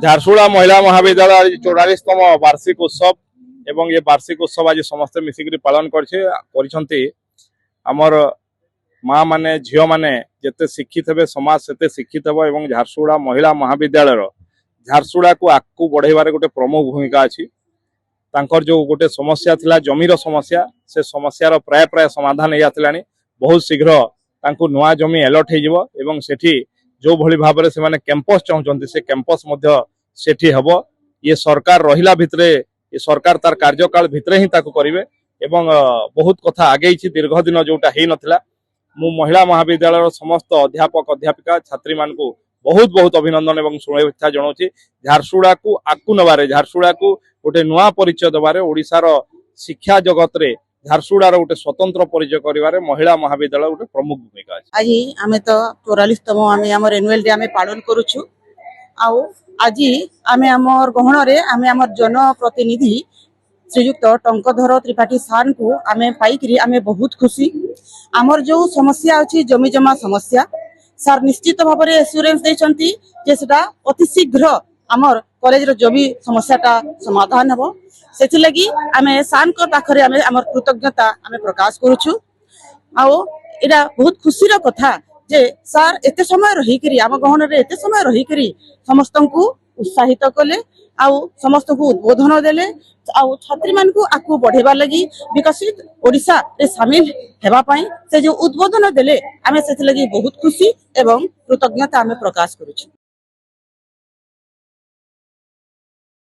झारसुगुड़ा महिला महाविद्यालय 44तम वार्षिक उत्सव एवं ये वार्षिक उत्सव आज समस्ते मिसिक पालन करमर माँ माने झील मैंने जिते शिक्षित हे समाज से शिक्षित हे झारसुगुड़ा महिला महाविद्यालय झारसुगुड़ा को आगू बढ़ेबार गोटे प्रमुख भूमिका अच्छी जो गोटे समस्या थिला जमीर समस्या से समस्यार प्राय प्राय समाधान हो जाता बहुत शीघ्र नुआ जमी अलॉट हो जो भली भाव से माने कैंपस चाहते से कैंपस सेठी हब ये सरकार रहिला भितरे ये सरकार तार कार्यकाल भितरे ही ताकू करिवे एवं बहुत कथा आगे दीर्घ दिन जोटा ही नथिला मु महिला महाविद्यालय समस्त अध्यापक अध्यापिका छात्री मान को बहुत बहुत अभिनंदन एवं शुभेच्छा जनाऊँ झारसुगुड़ा को आगू नबारे झारसुगुड़ा को गोटे नुआ परिचय देवारे ओडिशार शिक्षा जगत रे झारसुगुड़ार गोटे स्वतंत्र परिचय करिवारे महिला महाविद्यालय गोटे प्रमुख भूमिका अछि। आज आमे तो 44तम आमे हमर एनुअल डे आमे पालन करूछु आउ आज आमे हमर गहण रे आमे हमर जनप्रतिनिधि श्रीयुक्त टंकधर त्रिपाठी सार को आमे पाइकरी आमे बहुत खुशी आमर जो समस्या अछि जमी जमा समस्या सार निश्चित भाव में एश्योरेंस देछंती जे सेटा अति शीघ्र आमर कॉलेज रो जो भी समस्याटा समाधान हबो सेति लगी आमे सार को पाखरे आमे आमर कृतज्ञता आमे प्रकाश करूछु आउ एटा बहुत खुशी रो कथा जे सार एते समय रही करी आम गहन रे एते समय रही करी समस्त को उत्साहित कले आउ समस्त को उद्बोधन देले आउ छात्री मान को आकु बढ़ेबा लगी विकसित ओडिशा रे शामिल हेबा पई से जो उद्बोधन देले आमे सेति लगी बहुत खुशी एवं कृतज्ञता आमे प्रकाश करूछु।